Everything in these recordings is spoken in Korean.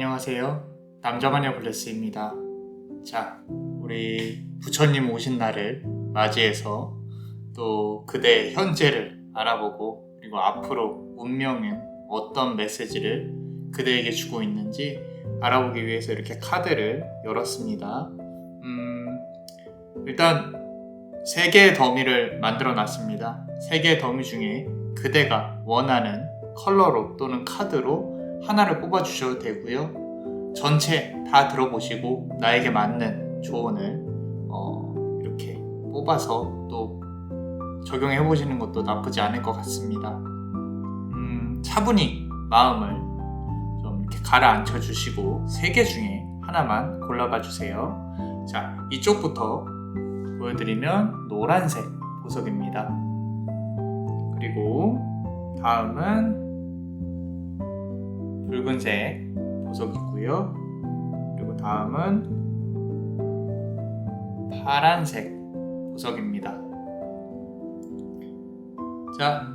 안녕하세요. 남자마녀 블레스입니다. 자, 우리 부처님 오신 날을 맞이해서 또 그대의 현재를 알아보고 그리고 앞으로 운명은 어떤 메시지를 그대에게 주고 있는지 알아보기 위해서 이렇게 카드를 열었습니다. 일단 3개의 더미를 만들어 놨습니다. 3개의 더미 중에 그대가 원하는 컬러로 또는 카드로 하나를 뽑아 주셔도 되고요. 전체 다 들어보시고 나에게 맞는 조언을 이렇게 뽑아서 또 적용해 보시는 것도 나쁘지 않을 것 같습니다. 차분히 마음을 좀 이렇게 가라앉혀 주시고 3개 중에 하나만 골라봐 주세요. 자, 이쪽부터 보여드리면 노란색 보석입니다. 그리고 다음은 붉은색 보석이고요. 그리고 다음은 파란색 보석입니다. 자,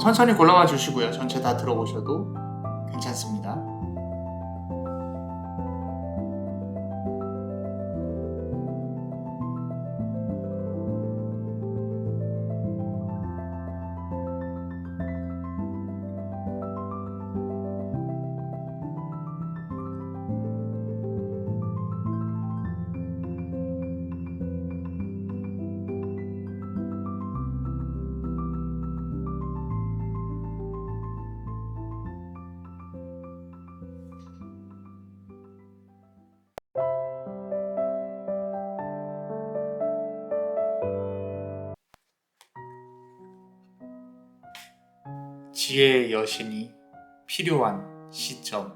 천천히 골라와 주시고요. 전체 다 들어보셔도 괜찮습니다. 지혜의 여신이 필요한 시점.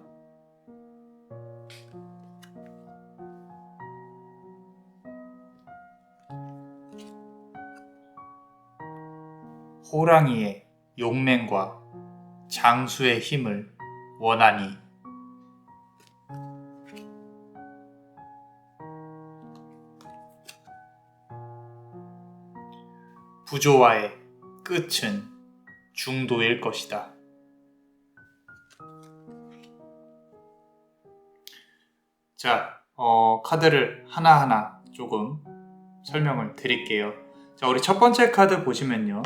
호랑이의 용맹과 장수의 힘을 원하니. 부조화의 끝은 중도일 것이다. 자, 카드를 하나하나 조금 설명을 드릴게요. 자, 우리 첫 번째 카드 보시면요.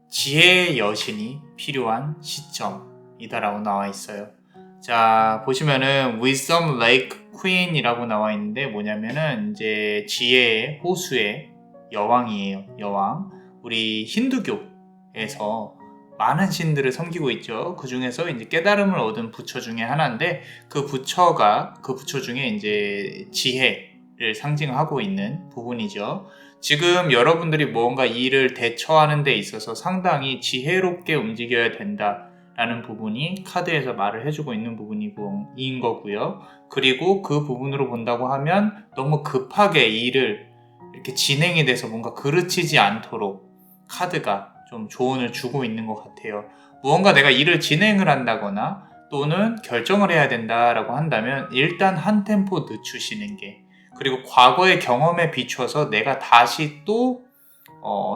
지혜의 여신이 필요한 시점이다라고 나와 있어요. 자, 보시면은 Wisdom Lake Queen이라고 나와 있는데 뭐냐면은 이제 지혜의 호수의 여왕이에요. 여왕. 우리 힌두교에서 많은 신들을 섬기고 있죠. 그 중에서 이제 깨달음을 얻은 부처 중에 하나인데 그 부처 중에 이제 지혜를 상징하고 있는 부분이죠. 지금 여러분들이 뭔가 일을 대처하는 데 있어서 상당히 지혜롭게 움직여야 된다라는 부분이 카드에서 말을 해주고 있는 부분인 거고요. 그리고 그 부분으로 본다고 하면 너무 급하게 일을 이렇게 진행이 돼서 뭔가 그르치지 않도록 카드가 좀 조언을 주고 있는 것 같아요. 무언가 내가 일을 진행을 한다거나 또는 결정을 해야 된다라고 한다면 일단 한 템포 늦추시는 게, 그리고 과거의 경험에 비춰서 내가 다시 또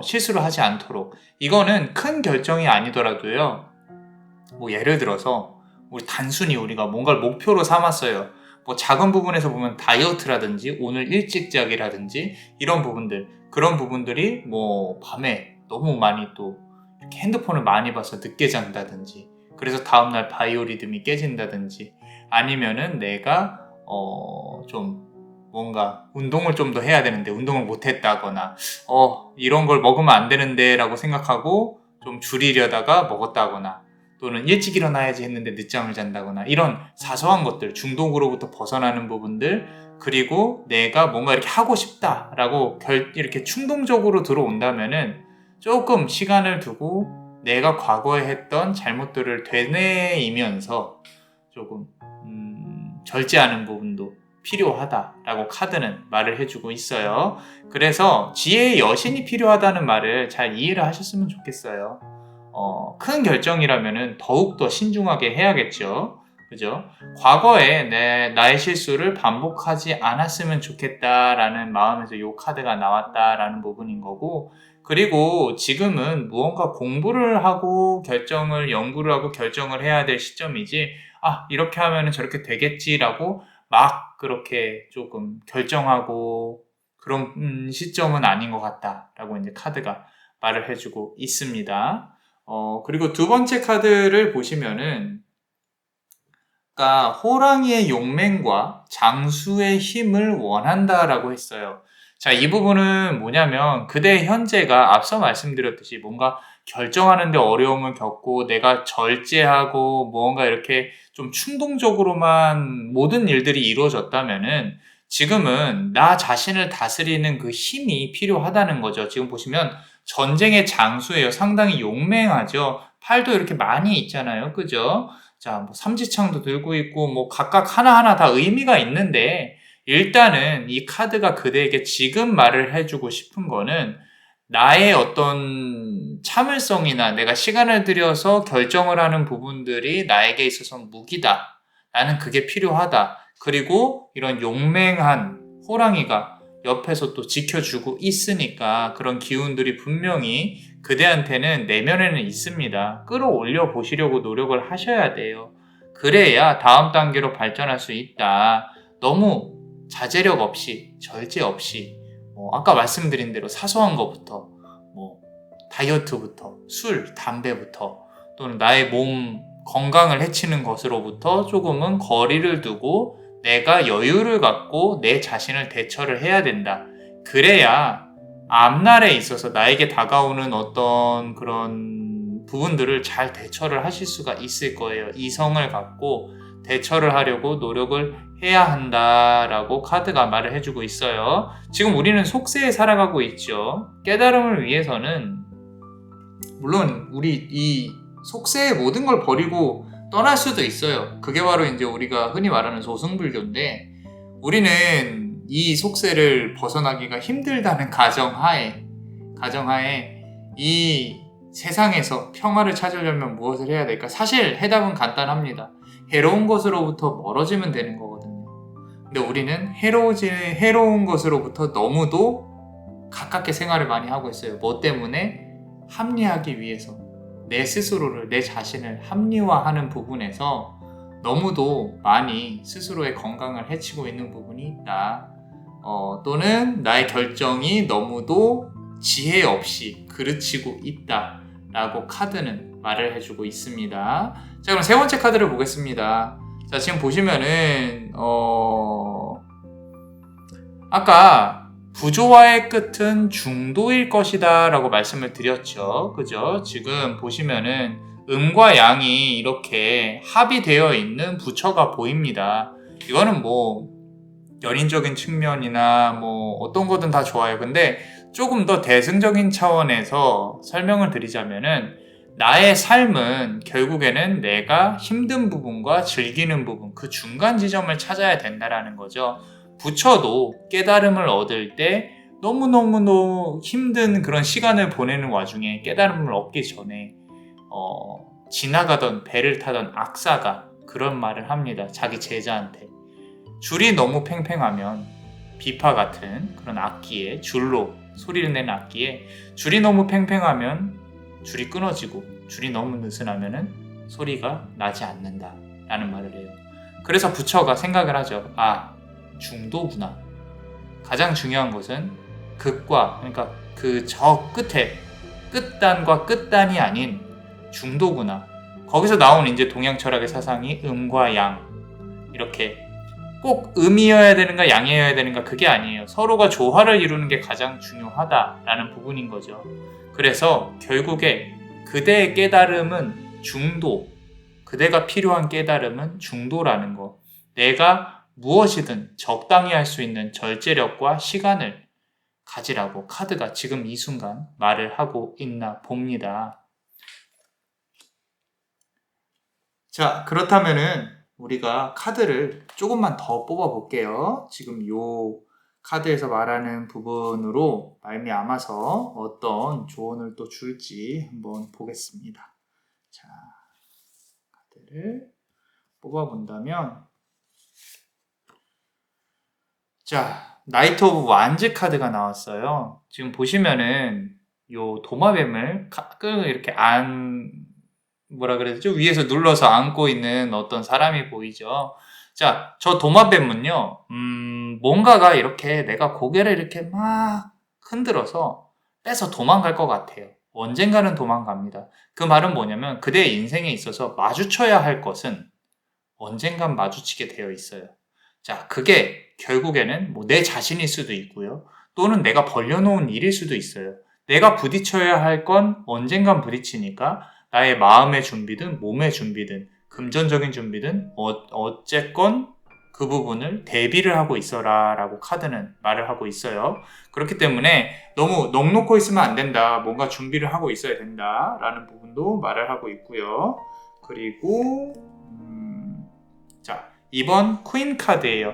실수를 하지 않도록. 이거는 큰 결정이 아니더라도요. 뭐 예를 들어서 단순히 우리가 뭔가를 목표로 삼았어요. 뭐 작은 부분에서 보면 다이어트라든지 오늘 일찍 자기라든지 이런 부분들, 그런 부분들이 뭐 밤에 너무 많이 또 이렇게 핸드폰을 많이 봐서 늦게 잔다든지 그래서 다음날 바이오리듬이 깨진다든지 아니면은 내가 좀 뭔가 운동을 좀 더 해야 되는데 운동을 못했다거나 이런 걸 먹으면 안 되는데 라고 생각하고 좀 줄이려다가 먹었다거나 또는 일찍 일어나야지 했는데 늦잠을 잔다거나 이런 사소한 것들, 중독으로부터 벗어나는 부분들, 그리고 내가 뭔가 이렇게 하고 싶다라고 이렇게 충동적으로 들어온다면은 조금 시간을 두고 내가 과거에 했던 잘못들을 되뇌이면서 조금 절제하는 부분도 필요하다라고 카드는 말을 해주고 있어요. 그래서 지혜의 여신이 필요하다는 말을 잘 이해를 하셨으면 좋겠어요. 큰 결정이라면은 더욱더 신중하게 해야겠죠. 그죠? 과거에 나의 실수를 반복하지 않았으면 좋겠다라는 마음에서 이 카드가 나왔다라는 부분인 거고, 그리고 지금은 무언가 공부를 하고 연구를 하고 결정을 해야 될 시점이지, 이렇게 하면은 저렇게 되겠지라고 막 그렇게 조금 결정하고 그런 시점은 아닌 것 같다라고 이제 카드가 말을 해주고 있습니다. 그리고 두 번째 카드를 보시면은, 그러니까 호랑이의 용맹과 장수의 힘을 원한다라고 했어요. 자, 이 부분은 뭐냐면 그대 현재가 앞서 말씀드렸듯이 뭔가 결정하는데 어려움을 겪고 내가 절제하고 뭔가 이렇게 좀 충동적으로만 모든 일들이 이루어졌다면은 지금은 나 자신을 다스리는 그 힘이 필요하다는 거죠. 지금 보시면 전쟁의 장수예요. 상당히 용맹하죠. 팔도 이렇게 많이 있잖아요. 그죠? 자, 뭐 삼지창도 들고 있고 뭐 각각 하나하나 다 의미가 있는데, 일단은 이 카드가 그대에게 지금 말을 해주고 싶은 거는 나의 어떤 참을성이나 내가 시간을 들여서 결정을 하는 부분들이 나에게 있어서 무기다. 나는 그게 필요하다. 그리고 이런 용맹한 호랑이가 옆에서 또 지켜주고 있으니까 그런 기운들이 분명히 그대한테는 내면에는 있습니다. 끌어올려 보시려고 노력을 하셔야 돼요. 그래야 다음 단계로 발전할 수 있다. 너무 자제력 없이, 절제 없이, 아까 말씀드린 대로 사소한 것부터, 다이어트부터, 술, 담배부터, 또는 나의 몸 건강을 해치는 것으로부터 조금은 거리를 두고 내가 여유를 갖고 내 자신을 대처를 해야 된다. 그래야 앞날에 있어서 나에게 다가오는 어떤 그런 부분들을 잘 대처를 하실 수가 있을 거예요. 이성을 갖고 대처를 하려고 노력을 해야 한다라고 카드가 말을 해주고 있어요. 지금 우리는 속세에 살아가고 있죠. 깨달음을 위해서는 물론 우리 이 속세의 모든 걸 버리고 떠날 수도 있어요. 그게 바로 이제 우리가 흔히 말하는 소승불교인데, 우리는 이 속세를 벗어나기가 힘들다는 가정하에 이 세상에서 평화를 찾으려면 무엇을 해야 될까? 사실 해답은 간단합니다. 해로운 것으로부터 멀어지면 되는 거거든요. 근데 우리는 해로운 것으로부터 너무도 가깝게 생활을 많이 하고 있어요. 뭐 때문에? 합리하기 위해서. 내 스스로를, 내 자신을 합리화하는 부분에서 너무도 많이 스스로의 건강을 해치고 있는 부분이 있다. 또는 나의 결정이 너무도 지혜 없이 그르치고 있다 라고 카드는 말을 해주고 있습니다. 자, 그럼 세 번째 카드를 보겠습니다. 자, 지금 보시면은 아까 부조화의 끝은 중도일 것이다 라고 말씀을 드렸죠. 그죠? 지금 보시면은 음과 양이 이렇게 합의되어 있는 부처가 보입니다. 이거는 뭐 연인적인 측면이나 뭐 어떤 거든 다 좋아요. 근데 조금 더 대승적인 차원에서 설명을 드리자면은 나의 삶은 결국에는 내가 힘든 부분과 즐기는 부분, 그 중간 지점을 찾아야 된다라는 거죠. 부처도 깨달음을 얻을 때 너무너무 힘든 그런 시간을 보내는 와중에 깨달음을 얻기 전에 지나가던 배를 타던 악사가 그런 말을 합니다. 자기 제자한테. 줄이 너무 팽팽하면, 비파 같은 그런 악기에, 줄로 소리를 내는 악기에 줄이 너무 팽팽하면 줄이 끊어지고 줄이 너무 느슨하면 소리가 나지 않는다 라는 말을 해요. 그래서 부처가 생각을 하죠. 중도구나. 가장 중요한 것은 극과, 그러니까 그 저 끝에 끝단과 끝단이 아닌 중도구나. 거기서 나온 이제 동양 철학의 사상이 음과 양, 이렇게 꼭 음이어야 되는가 양이어야 되는가 그게 아니에요. 서로가 조화를 이루는 게 가장 중요하다라는 부분인 거죠. 그래서 결국에 그대의 깨달음은 중도, 그대가 필요한 깨달음은 중도라는 거. 내가 무엇이든 적당히 할 수 있는 절제력과 시간을 가지라고 카드가 지금 이 순간 말을 하고 있나 봅니다. 자, 그렇다면은 우리가 카드를 조금만 더 뽑아 볼게요. 지금 요 카드에서 말하는 부분으로 말미암아서 어떤 조언을 또 줄지 한번 보겠습니다. 자, 카드를 뽑아 본다면, 자, 나이트 오브 완즈 카드가 나왔어요. 지금 보시면은 요 도마뱀을 가끔 이렇게 뭐라 그래야 되죠? 위에서 눌러서 안고 있는 어떤 사람이 보이죠? 자, 저 도마뱀은요, 뭔가가 이렇게 내가 고개를 이렇게 막 흔들어서 뺏어 도망갈 것 같아요. 언젠가는 도망갑니다. 그 말은 뭐냐면 그대의 인생에 있어서 마주쳐야 할 것은 언젠간 마주치게 되어 있어요. 자, 그게 결국에는 뭐 내 자신일 수도 있고요. 또는 내가 벌려놓은 일일 수도 있어요. 내가 부딪혀야 할 건 언젠간 부딪히니까 나의 마음의 준비든 몸의 준비든 금전적인 준비든 어쨌건 그 부분을 대비를 하고 있어라 라고 카드는 말을 하고 있어요. 그렇기 때문에 너무 넋놓고 있으면 안 된다. 뭔가 준비를 하고 있어야 된다 라는 부분도 말을 하고 있고요. 그리고 자, 2번 퀸 카드예요.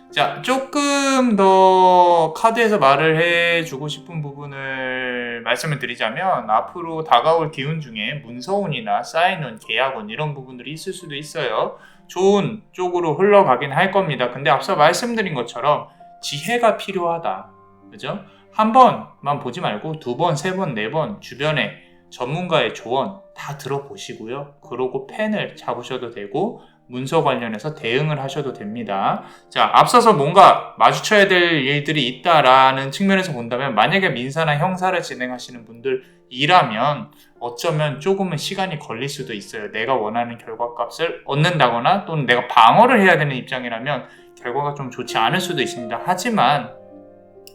자, 조금 더 카드에서 말을 해주고 싶은 부분을 말씀을 드리자면 앞으로 다가올 기운 중에 문서운이나 쌓이는 계약운 이런 부분들이 있을 수도 있어요. 좋은 쪽으로 흘러가긴 할 겁니다. 근데 앞서 말씀드린 것처럼 지혜가 필요하다. 그죠? 한 번만 보지 말고 두 번, 세 번, 네 번 주변에 전문가의 조언 다 들어보시고요. 그러고 펜을 잡으셔도 되고 문서 관련해서 대응을 하셔도 됩니다. 자, 앞서서 뭔가 마주쳐야 될 일들이 있다라는 측면에서 본다면 만약에 민사나 형사를 진행하시는 분들이라면 어쩌면 조금은 시간이 걸릴 수도 있어요. 내가 원하는 결과값을 얻는다거나 또는 내가 방어를 해야 되는 입장이라면 결과가 좀 좋지 않을 수도 있습니다. 하지만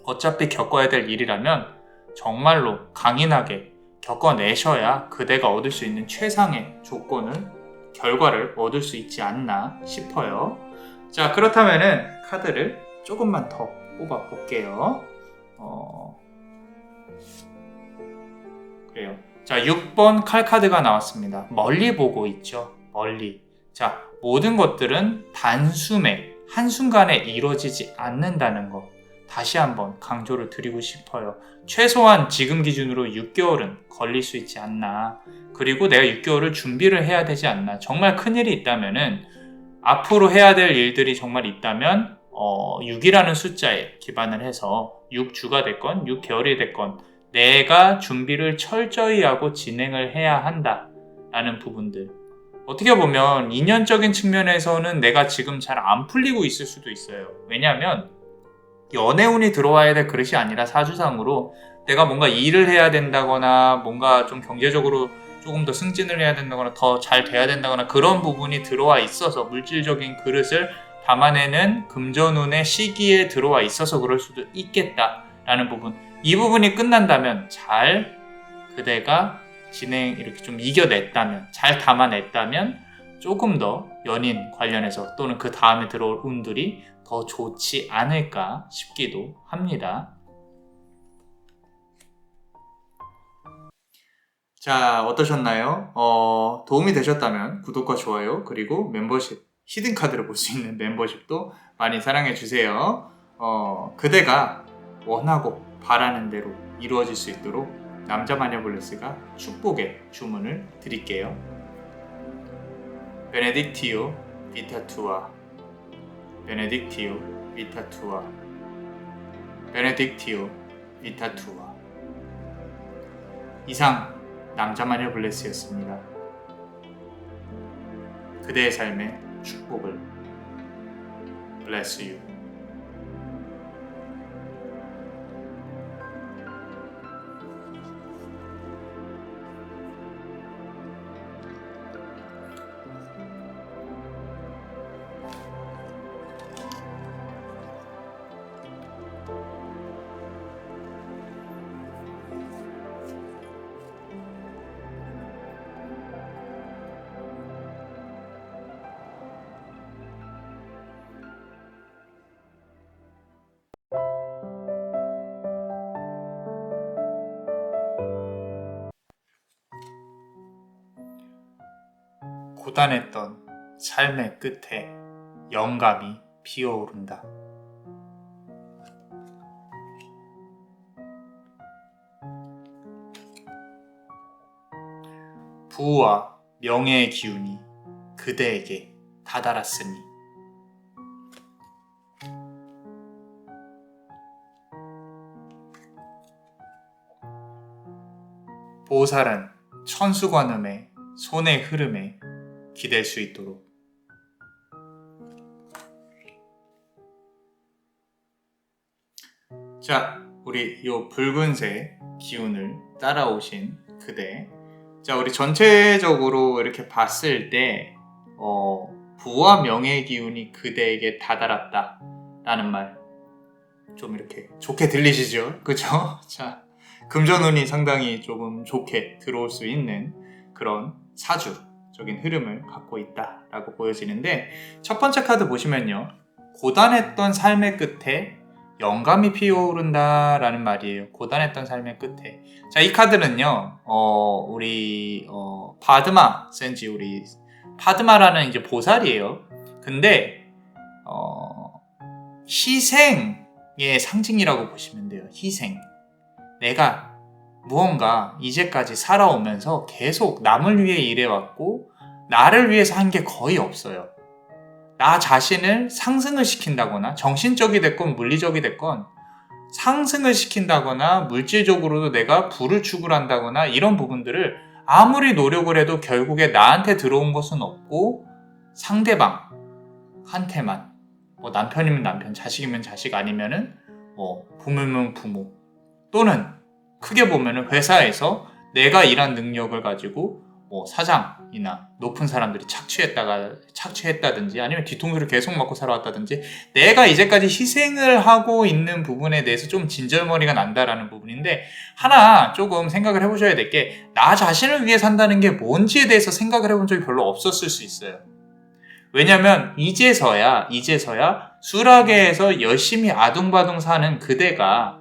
어차피 겪어야 될 일이라면 정말로 강인하게 겪어내셔야 그대가 얻을 수 있는 최상의 결과를 얻을 수 있지 않나 싶어요. 자, 그렇다면은 카드를 조금만 더 뽑아 볼게요. 그래요. 자, 6번 칼카드가 나왔습니다. 멀리 보고 있죠. 멀리. 자, 모든 것들은 단숨에 한순간에 이루어지지 않는다는 거 다시 한번 강조를 드리고 싶어요. 최소한 지금 기준으로 6개월은 걸릴 수 있지 않나. 그리고 내가 6개월을 준비를 해야 되지 않나. 정말 큰일이 있다면은 앞으로 해야 될 일들이 정말 있다면 6이라는 숫자에 기반을 해서 6주가 됐건 6개월이 됐건 내가 준비를 철저히 하고 진행을 해야 한다라는 부분들. 어떻게 보면 인연적인 측면에서는 내가 지금 잘 안 풀리고 있을 수도 있어요. 왜냐하면 연애운이 들어와야 될 그릇이 아니라 사주상으로 내가 뭔가 일을 해야 된다거나 뭔가 좀 경제적으로 조금 더 승진을 해야 된다거나 더 잘 돼야 된다거나 그런 부분이 들어와 있어서 물질적인 그릇을 담아내는 금전운의 시기에 들어와 있어서 그럴 수도 있겠다라는 부분. 이 부분이 끝난다면 잘 그대가 이렇게 좀 이겨냈다면 잘 담아냈다면 조금 더 연인 관련해서 또는 그 다음에 들어올 운들이 더 좋지 않을까 싶기도 합니다. 자, 어떠셨나요? 도움이 되셨다면 구독과 좋아요 그리고 멤버십, 히든카드를 볼 수 있는 멤버십도 많이 사랑해주세요. 그대가 원하고 바라는 대로 이루어질 수 있도록 남자마녀블레스가 축복의 주문을 드릴게요. 베네딕티오 비타투아 베네딕티오 비타투아 베네딕티오 비타투아. 이상 남자마녀 블레스였습니다. 그대의 삶의 축복을 Bless you. 고단했던 삶의 끝에 영감이 피어오른다. 부와 명예의 기운이 그대에게 다다랐으니 보살은 천수관음의 손의 흐름에 기댈 수 있도록. 자, 우리 요 붉은색 기운을 따라오신 그대. 자, 우리 전체적으로 이렇게 봤을 때 부와 명예의 기운이 그대에게 다다랐다 라는 말 좀 이렇게 좋게 들리시죠? 그죠? 자, 금전운이 상당히 조금 좋게 들어올 수 있는 그런 사주적인 흐름을 갖고 있다라고 보여지는데, 첫 번째 카드 보시면요, 고단했던 삶의 끝에 영감이 피어오른다라는 말이에요. 고단했던 삶의 끝에. 자, 이 카드는요, 우리 파드마 센지, 우리 파드마라는 이제 보살이에요. 근데 희생의 상징이라고 보시면 돼요. 희생. 내가 무언가 이제까지 살아오면서 계속 남을 위해 일해왔고 나를 위해서 한 게 거의 없어요. 나 자신을 상승을 시킨다거나, 정신적이 됐건 물리적이 됐건 상승을 시킨다거나 물질적으로도 내가 부를 추구한다거나 이런 부분들을 아무리 노력을 해도 결국에 나한테 들어온 것은 없고 상대방한테만, 뭐 남편이면 남편, 자식이면 자식, 아니면은 뭐 부모면 부모, 또는 크게 보면은 회사에서 내가 일한 능력을 가지고 뭐 사장이나 높은 사람들이 착취했다든지, 아니면 뒤통수를 계속 맞고 살아왔다든지, 내가 이제까지 희생을 하고 있는 부분에 대해서 좀 진절머리가 난다라는 부분인데, 하나 조금 생각을 해보셔야 될 게, 나 자신을 위해 산다는 게 뭔지에 대해서 생각을 해본 적이 별로 없었을 수 있어요. 왜냐면 이제서야 수라계에서 열심히 아둥바둥 사는 그대가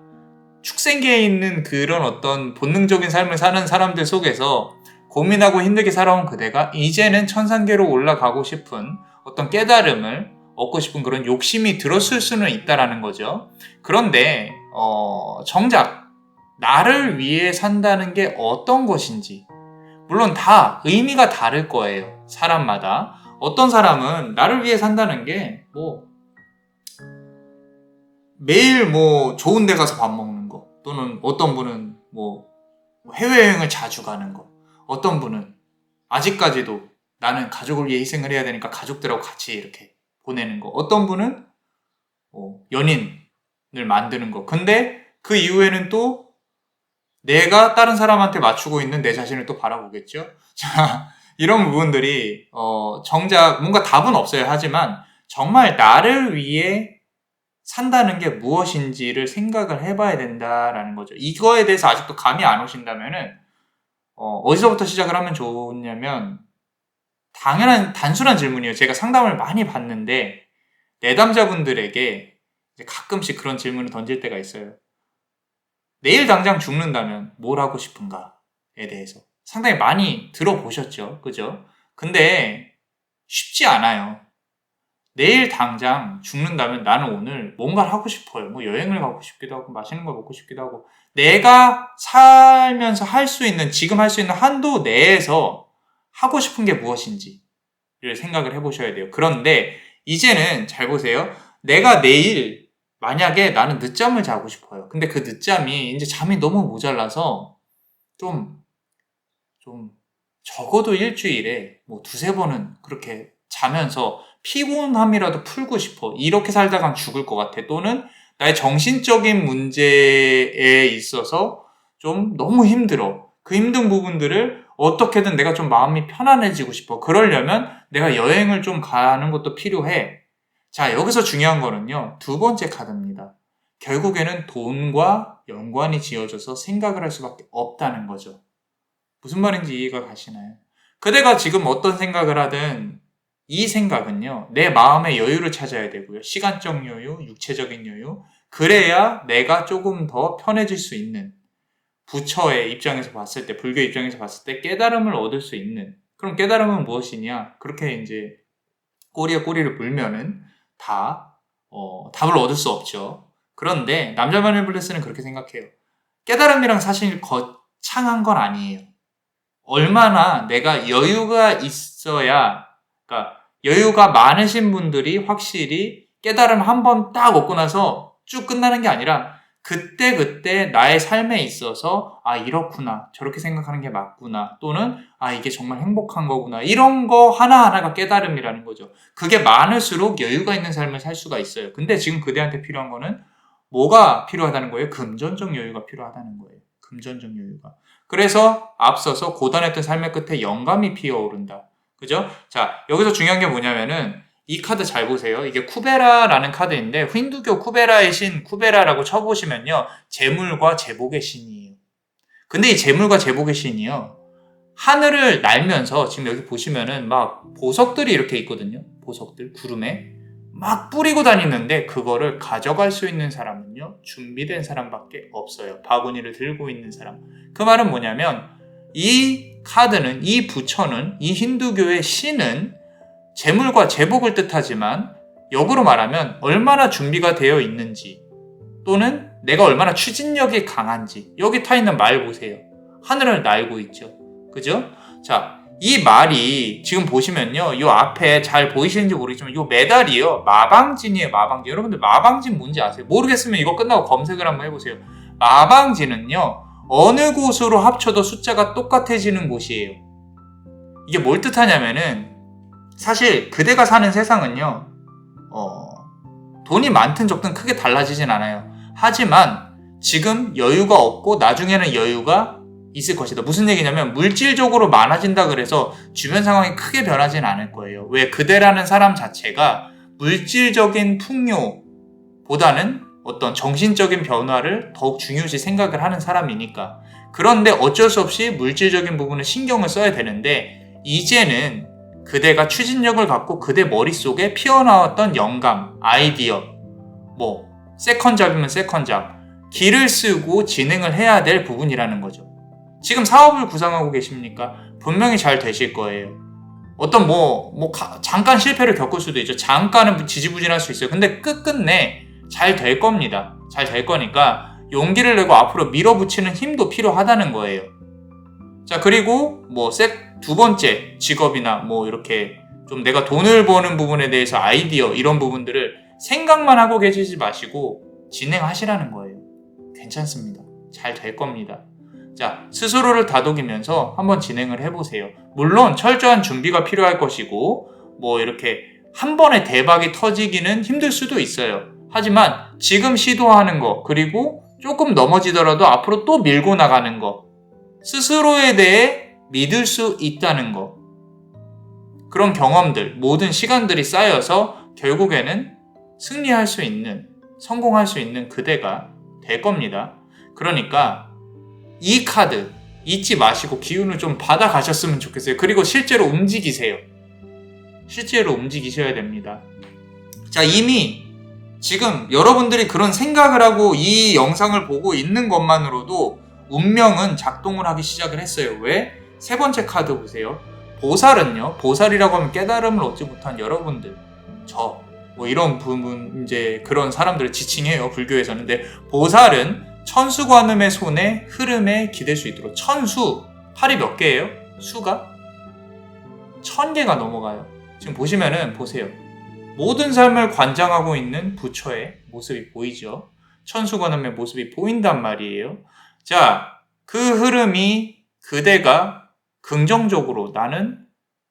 축생계에 있는 그런 어떤 본능적인 삶을 사는 사람들 속에서 고민하고 힘들게 살아온 그대가 이제는 천상계로 올라가고 싶은 어떤 깨달음을 얻고 싶은 그런 욕심이 들었을 수는 있다라는 거죠. 그런데 정작 나를 위해 산다는 게 어떤 것인지, 물론 다 의미가 다를 거예요. 사람마다. 어떤 사람은 나를 위해 산다는 게 매일 좋은 데 가서 밥 먹는 거, 또는 어떤 분은 해외여행을 자주 가는 거, 어떤 분은 아직까지도 나는 가족을 위해 희생을 해야 되니까 가족들하고 같이 이렇게 보내는 거, 어떤 분은 연인을 만드는 거. 근데 그 이후에는 또 내가 다른 사람한테 맞추고 있는 내 자신을 또 바라보겠죠. 자, 이런 부분들이 정작 뭔가 답은 없어요. 하지만 정말 나를 위해 산다는 게 무엇인지를 생각을 해봐야 된다라는 거죠. 이거에 대해서 아직도 감이 안 오신다면은 어디서부터 시작을 하면 좋냐면, 당연한 단순한 질문이에요. 제가 상담을 많이 받는데 내담자분들에게 이제 가끔씩 그런 질문을 던질 때가 있어요. 내일 당장 죽는다면 뭘 하고 싶은가에 대해서 상당히 많이 들어보셨죠, 그죠? 근데 쉽지 않아요. 내일 당장 죽는다면 나는 오늘 뭔가를 하고 싶어요. 여행을 가고 싶기도 하고, 맛있는 걸 먹고 싶기도 하고, 내가 살면서 할 수 있는, 지금 할 수 있는 한도 내에서 하고 싶은 게 무엇인지를 생각을 해보셔야 돼요. 그런데 이제는 잘 보세요. 내가 내일 만약에 나는 늦잠을 자고 싶어요. 근데 그 늦잠이 이제 잠이 너무 모자라서 좀 적어도 일주일에 두세 번은 그렇게 자면서 피곤함이라도 풀고 싶어. 이렇게 살다간 죽을 것 같아. 또는 나의 정신적인 문제에 있어서 좀 너무 힘들어. 그 힘든 부분들을 어떻게든 내가 좀 마음이 편안해지고 싶어. 그러려면 내가 여행을 좀 가는 것도 필요해. 자, 여기서 중요한 거는요, 두 번째 카드입니다. 결국에는 돈과 연관이 지어져서 생각을 할 수밖에 없다는 거죠. 무슨 말인지 이해가 가시나요? 그대가 지금 어떤 생각을 하든 이 생각은요, 내 마음의 여유를 찾아야 되고요. 시간적 여유, 육체적인 여유. 그래야 내가 조금 더 편해질 수 있는, 부처의 입장에서 봤을 때, 불교 입장에서 봤을 때 깨달음을 얻을 수 있는. 그럼 깨달음은 무엇이냐? 그렇게 이제 꼬리에 꼬리를 물면은 답을 얻을 수 없죠. 그런데 남자만의 블레스는 그렇게 생각해요. 깨달음이랑 사실 거창한 건 아니에요. 얼마나 내가 여유가 있어야, 그러니까 여유가 많으신 분들이 확실히 깨달음 한 번 딱 얻고 나서 쭉 끝나는 게 아니라 그때 나의 삶에 있어서 이렇구나, 저렇게 생각하는 게 맞구나, 또는 이게 정말 행복한 거구나, 이런 거 하나하나가 깨달음이라는 거죠. 그게 많을수록 여유가 있는 삶을 살 수가 있어요. 근데 지금 그대한테 필요한 거는 뭐가 필요하다는 거예요? 금전적 여유가 필요하다는 거예요. 금전적 여유가. 그래서 앞서서 고단했던 삶의 끝에 영감이 피어오른다. 그죠? 자, 여기서 중요한 게 뭐냐면은 이 카드 잘 보세요. 이게 쿠베라라는 카드인데 힌두교 쿠베라의 신 쿠베라라고 쳐보시면요, 재물과 제복의 신이에요. 근데 이 재물과 제복의 신이요, 하늘을 날면서 지금 여기 보시면은 막 보석들이 이렇게 있거든요. 보석들 구름에 막 뿌리고 다니는데 그거를 가져갈 수 있는 사람은요, 준비된 사람밖에 없어요. 바구니를 들고 있는 사람. 그 말은 뭐냐면 이 카드는, 이 부처는, 이 힌두교의 신은 재물과 제복을 뜻하지만 역으로 말하면 얼마나 준비가 되어 있는지, 또는 내가 얼마나 추진력이 강한지. 여기 타 있는 말 보세요. 하늘을 날고 있죠. 그죠? 자, 이 말이 지금 보시면요, 이 앞에 잘 보이시는지 모르겠지만 이 메달이요, 마방진이에요. 마방진. 여러분들 마방진 뭔지 아세요? 모르겠으면 이거 끝나고 검색을 한번 해보세요. 마방진은요, 어느 곳으로 합쳐도 숫자가 똑같아지는 곳이에요. 이게 뭘 뜻하냐면은, 사실 그대가 사는 세상은요, 돈이 많든 적든 크게 달라지진 않아요. 하지만 지금 여유가 없고 나중에는 여유가 있을 것이다. 무슨 얘기냐면 물질적으로 많아진다 그래서 주변 상황이 크게 변하진 않을 거예요. 왜? 그대라는 사람 자체가 물질적인 풍요보다는 어떤 정신적인 변화를 더욱 중요시 생각을 하는 사람이니까. 그런데 어쩔 수 없이 물질적인 부분을 신경을 써야 되는데, 이제는 그대가 추진력을 갖고 그대 머릿속에 피어나왔던 영감, 아이디어, 세컨잡이면 세컨잡, 기를 쓰고 진행을 해야 될 부분이라는 거죠. 지금 사업을 구상하고 계십니까? 분명히 잘 되실 거예요. 어떤 잠깐 실패를 겪을 수도 있죠. 잠깐은 지지부진할 수 있어요. 근데 끝끝내 잘 될 겁니다. 잘 될 거니까 용기를 내고 앞으로 밀어붙이는 힘도 필요하다는 거예요. 자, 그리고 두 번째 직업이나 이렇게 좀 내가 돈을 버는 부분에 대해서 아이디어, 이런 부분들을 생각만 하고 계시지 마시고 진행하시라는 거예요. 괜찮습니다. 잘 될 겁니다. 자, 스스로를 다독이면서 한번 진행을 해보세요. 물론 철저한 준비가 필요할 것이고 이렇게 한 번에 대박이 터지기는 힘들 수도 있어요. 하지만 지금 시도하는 거, 그리고 조금 넘어지더라도 앞으로 또 밀고 나가는 거, 스스로에 대해 믿을 수 있다는 거, 그런 경험들, 모든 시간들이 쌓여서 결국에는 승리할 수 있는, 성공할 수 있는 그대가 될 겁니다. 그러니까 이 카드 잊지 마시고 기운을 좀 받아가셨으면 좋겠어요. 그리고 실제로 움직이세요. 실제로 움직이셔야 됩니다. 자, 이미 지금 여러분들이 그런 생각을 하고 이 영상을 보고 있는 것만으로도 운명은 작동을 하기 시작을 했어요. 왜? 세 번째 카드 보세요. 보살은요, 보살이라고 하면 깨달음을 얻지 못한 여러분들, 이런 부분, 이제 그런 사람들을 지칭해요, 불교에서는. 근데 보살은 천수관음의 손에 흐름에 기댈 수 있도록. 천수, 팔이 몇 개예요? 수가? 1000개가 넘어가요. 지금 보세요. 모든 삶을 관장하고 있는 부처의 모습이 보이죠. 천수관음의 모습이 보인단 말이에요. 자, 그 흐름이 그대가 긍정적으로, 나는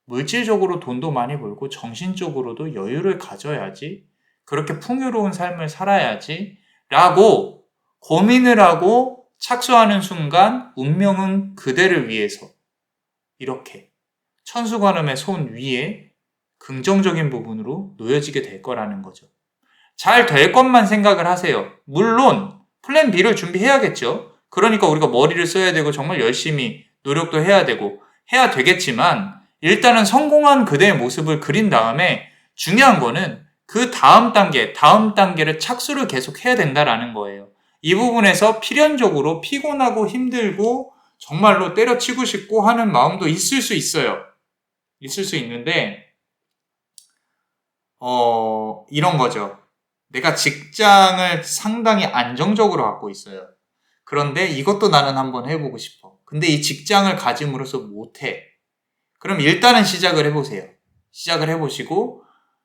물질적으로 돈도 많이 벌고 정신적으로도 여유를 가져야지, 그렇게 풍요로운 삶을 살아야지 라고 고민을 하고 착수하는 순간 운명은 그대를 위해서 이렇게 천수관음의 손 위에 긍정적인 부분으로 놓여지게 될 거라는 거죠. 잘 될 것만 생각을 하세요. 물론 플랜 B를 준비해야겠죠. 그러니까 우리가 머리를 써야 되고 정말 열심히 노력도 해야 되고 해야 되겠지만, 일단은 성공한 그대의 모습을 그린 다음에 중요한 거는 그 다음 단계를 착수를 계속 해야 된다라는 거예요. 이 부분에서 필연적으로 피곤하고 힘들고 정말로 때려치고 싶고 하는 마음도 있을 수 있어요. 있을 수 있는데 이런 거죠. 내가 직장을 상당히 안정적으로 갖고 있어요. 그런데 이것도 나는 한번 해보고 싶어. 근데 이 직장을 가짐으로써 못해. 그럼 일단은 시작을 해보세요. 시작을 해보시고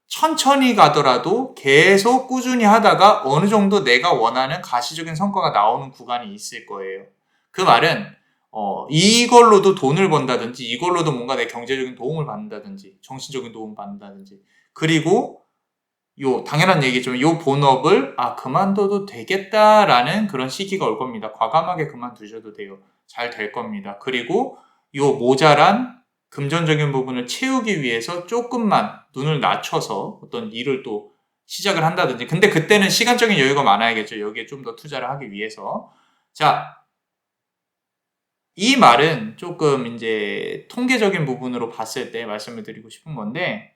천천히 가더라도 계속 꾸준히 하다가 어느 정도 내가 원하는 가시적인 성과가 나오는 구간이 있을 거예요. 그 말은 이걸로도 돈을 번다든지 이걸로도 뭔가 내 경제적인 도움을 받는다든지 정신적인 도움을 받는다든지 그리고 당연한 얘기지만 요 본업을 그만둬도 되겠다라는 그런 시기가 올 겁니다. 과감하게 그만두셔도 돼요. 잘 될 겁니다. 그리고 요 모자란 금전적인 부분을 채우기 위해서 조금만 눈을 낮춰서 어떤 일을 또 시작을 한다든지 근데 그때는 시간적인 여유가 많아야겠죠. 여기에 좀 더 투자를 하기 위해서. 자, 이 말은 조금 이제 통계적인 부분으로 봤을 때 말씀을 드리고 싶은 건데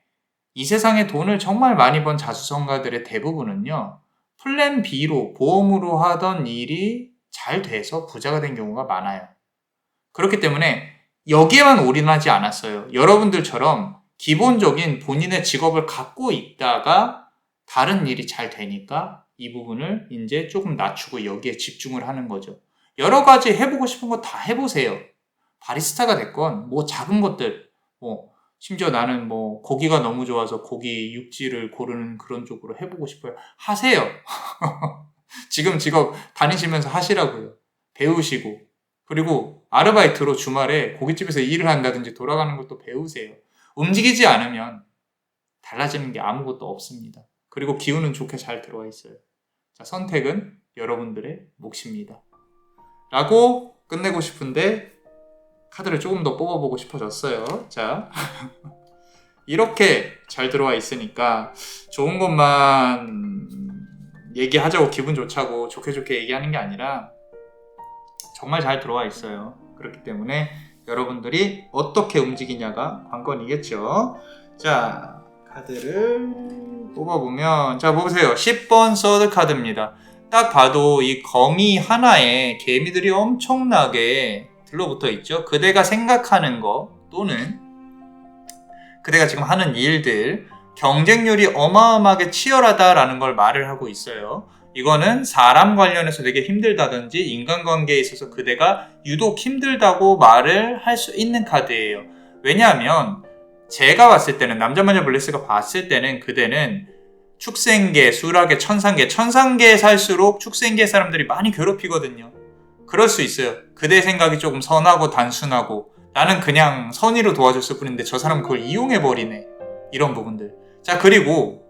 이 세상에 돈을 정말 많이 번 자수성가들의 대부분은요. 플랜 B로 보험으로 하던 일이 잘 돼서 부자가 된 경우가 많아요. 그렇기 때문에 여기에만 올인하지 않았어요. 여러분들처럼 기본적인 본인의 직업을 갖고 있다가 다른 일이 잘 되니까 이 부분을 이제 조금 낮추고 여기에 집중을 하는 거죠. 여러 가지 해보고 싶은 거 다 해보세요. 바리스타가 됐건 뭐 작은 것들 심지어 나는 고기가 너무 좋아서 고기 육지를 고르는 그런 쪽으로 해보고 싶어요. 하세요. 지금 직업 다니시면서 하시라고요. 배우시고 그리고 아르바이트로 주말에 고깃집에서 일을 한다든지 돌아가는 것도 배우세요. 움직이지 않으면 달라지는 게 아무것도 없습니다. 그리고 기운은 좋게 잘 들어와 있어요. 자, 선택은 여러분들의 몫입니다. 라고 끝내고 싶은데 카드를 조금 더 뽑아보고 싶어졌어요. 자, 이렇게 잘 들어와 있으니까 좋은 것만 얘기하자고 기분 좋자고 좋게 얘기하는 게 아니라 정말 잘 들어와 있어요. 그렇기 때문에 여러분들이 어떻게 움직이냐가 관건이겠죠. 자, 카드를 뽑아보면 자 보세요. 10번 서드 카드입니다. 딱 봐도 이 거미 하나에 개미들이 엄청나게 들러붙어 있죠. 그대가 생각하는 거 또는 그대가 지금 하는 일들 경쟁률이 어마어마하게 치열하다라는 걸 말을 하고 있어요. 이거는 사람 관련해서 되게 힘들다든지 인간관계에 있어서 그대가 유독 힘들다고 말을 할 수 있는 카드예요. 왜냐하면 제가 봤을 때는 남자마녀 블레스가 봤을 때는 그대는 축생계, 수락계, 천상계에 살수록 축생계 사람들이 많이 괴롭히거든요. 그럴 수 있어요. 그대 생각이 조금 선하고 단순하고 나는 그냥 선의로 도와줬을 뿐인데 저 사람은 그걸 이용해버리네. 이런 부분들. 자, 그리고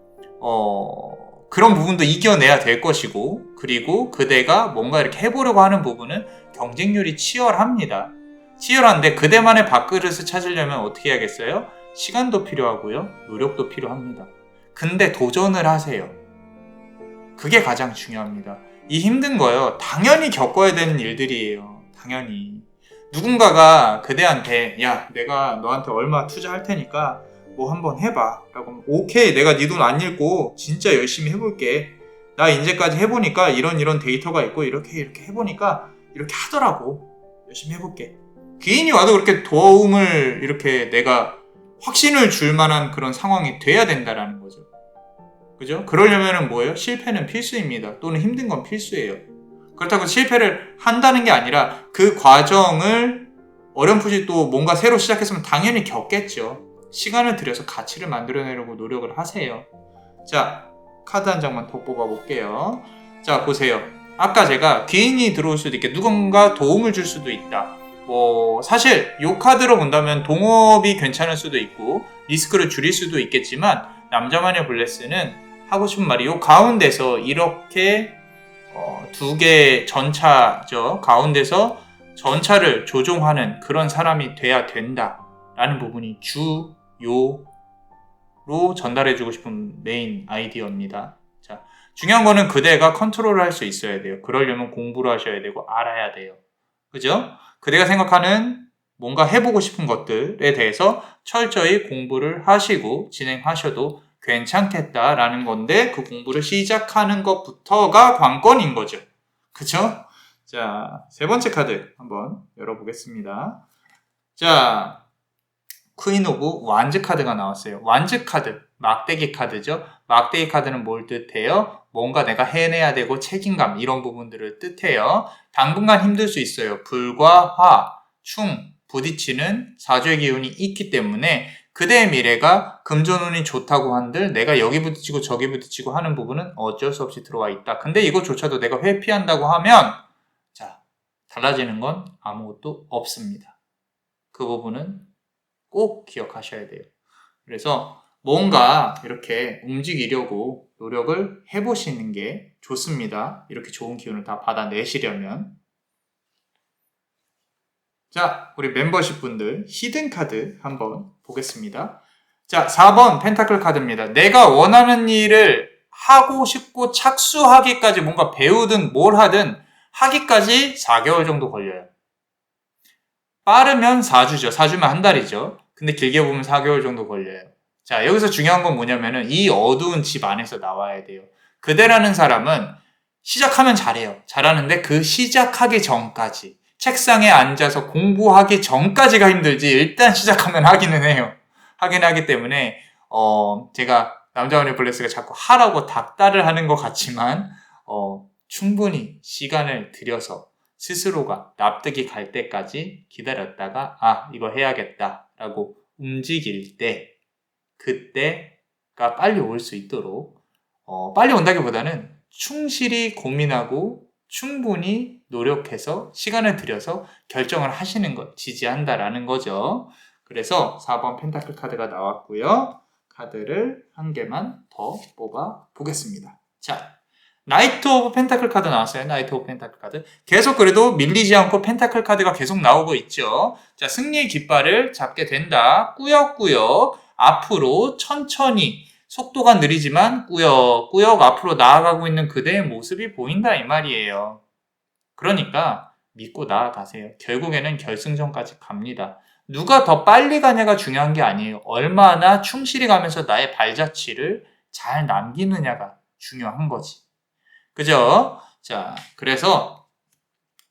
그런 부분도 이겨내야 될 것이고 그리고 그대가 뭔가 이렇게 해보려고 하는 부분은 경쟁률이 치열합니다. 치열한데 그대만의 밥그릇을 찾으려면 어떻게 해야겠어요? 시간도 필요하고요. 노력도 필요합니다. 근데 도전을 하세요. 그게 가장 중요합니다. 이 힘든 거요. 당연히 겪어야 되는 일들이에요. 당연히. 누군가가 그대한테 야 내가 너한테 얼마 투자할 테니까 뭐 한번 해봐 라고 하면 오케이 내가 네 돈 안 잃고 진짜 열심히 해볼게. 나 이제까지 해보니까 이런 데이터가 있고 이렇게 해보니까 이렇게 하더라고. 열심히 해볼게. 귀인이 와도 그렇게 도움을 이렇게 내가 확신을 줄 만한 그런 상황이 돼야 된다라는 거죠. 그죠? 그러려면은 뭐예요? 실패는 필수입니다. 또는 힘든 건 필수예요. 그렇다고 실패를 한다는 게 아니라 그 과정을 어렴풋이 또 뭔가 새로 시작했으면 당연히 겪겠죠. 시간을 들여서 가치를 만들어내려고 노력을 하세요. 자, 카드 한 장만 더 뽑아볼게요. 자, 보세요. 아까 제가 귀인이 들어올 수도 있게 누군가 도움을 줄 수도 있다. 사실 이 카드로 본다면 동업이 괜찮을 수도 있고 리스크를 줄일 수도 있겠지만 남자마녀 블레스는 하고 싶은 말이 이 가운데서 이렇게 두 개 전차죠. 가운데서 전차를 조종하는 그런 사람이 돼야 된다라는 부분이 주요로 전달해주고 싶은 메인 아이디어입니다. 자, 중요한 거는 그대가 컨트롤을 할 수 있어야 돼요. 그러려면 공부를 하셔야 되고 알아야 돼요. 그죠? 그대가 생각하는 뭔가 해보고 싶은 것들에 대해서 철저히 공부를 하시고 진행하셔도 괜찮겠다라는 건데 그 공부를 시작하는 것부터가 관건인 거죠. 그쵸? 자, 세 번째 카드 한번 열어보겠습니다. 자, 퀸 오브 완즈 카드가 나왔어요. 완즈 카드, 막대기 카드죠. 막대기 카드는 뭘 뜻해요? 뭔가 내가 해내야 되고 책임감 이런 부분들을 뜻해요. 당분간 힘들 수 있어요. 불과 화, 충, 부딪히는 사주의 기운이 있기 때문에 그대의 미래가 금전운이 좋다고 한들 내가 여기 부딪히고 저기 부딪히고 하는 부분은 어쩔 수 없이 들어와 있다. 근데 이것조차도 내가 회피한다고 하면 자, 달라지는 건 아무것도 없습니다. 그 부분은 꼭 기억하셔야 돼요. 그래서 뭔가 이렇게 움직이려고 노력을 해보시는 게 좋습니다. 이렇게 좋은 기운을 다 받아내시려면. 자, 우리 멤버십 분들 히든 카드 한번 보겠습니다. 자, 4번 펜타클 카드입니다. 내가 원하는 일을 하고 싶고 착수하기까지 뭔가 배우든 뭘 하든 하기까지 4개월 정도 걸려요. 빠르면 4주죠. 4주면 한 달이죠. 근데 길게 보면 4개월 정도 걸려요. 자, 여기서 중요한 건 뭐냐면은 이 어두운 집 안에서 나와야 돼요. 그대라는 사람은 시작하면 잘해요. 잘하는데 그 시작하기 전까지 책상에 앉아서 공부하기 전까지가 힘들지 일단 시작하면 하기는 해요. 하긴 하기 때문에 제가 남자원의 블레스가 자꾸 하라고 닥달을 하는 것 같지만 충분히 시간을 들여서 스스로가 납득이 갈 때까지 기다렸다가 이거 해야겠다라고 움직일 때 그때가 빨리 올 수 있도록 빨리 온다기보다는 충실히 고민하고 충분히 노력해서 시간을 들여서 결정을 하시는 것 지지한다라는 거죠. 그래서 4번 펜타클 카드가 나왔고요. 카드를 한 개만 더 뽑아 보겠습니다. 자, 나이트 오브 펜타클 카드 나왔어요. 나이트 오브 펜타클 카드. 계속 그래도 밀리지 않고 펜타클 카드가 계속 나오고 있죠. 자, 승리의 깃발을 잡게 된다. 꾸역꾸역 앞으로 천천히 속도가 느리지만 꾸역꾸역 앞으로 나아가고 있는 그대의 모습이 보인다 이 말이에요. 그러니까 믿고 나아가세요. 결국에는 결승전까지 갑니다. 누가 더 빨리 가냐가 중요한 게 아니에요. 얼마나 충실히 가면서 나의 발자취를 잘 남기느냐가 중요한 거지. 그죠? 자, 그래서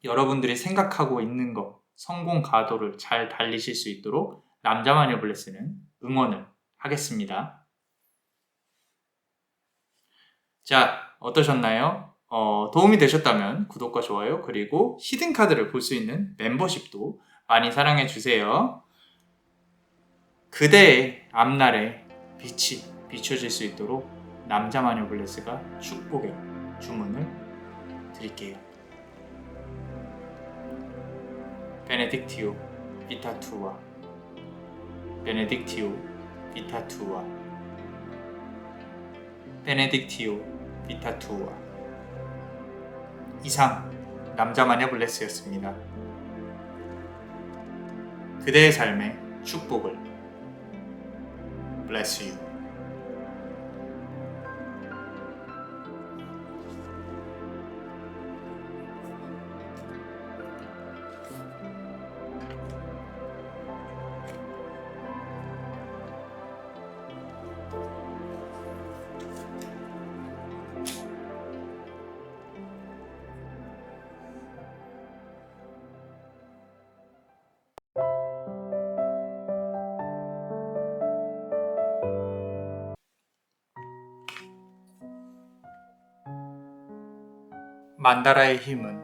여러분들이 생각하고 있는 거, 성공 가도를 잘 달리실 수 있도록 남자마녀 블레스는 응원을 하겠습니다. 자, 어떠셨나요? 도움이 되셨다면 구독과 좋아요 그리고 히든 카드를 볼 수 있는 멤버십도 많이 사랑해 주세요. 그대의 앞날에 빛이 비춰질 수 있도록 남자마녀 블레스가 축복의 주문을 드릴게요. 베네딕티오 비타투아 베네딕티오 비타투아 베네딕티오 비타투아 이상 남자마녀 블레스였습니다. 그대의 삶의 축복을 Bless you. 만다라의 힘은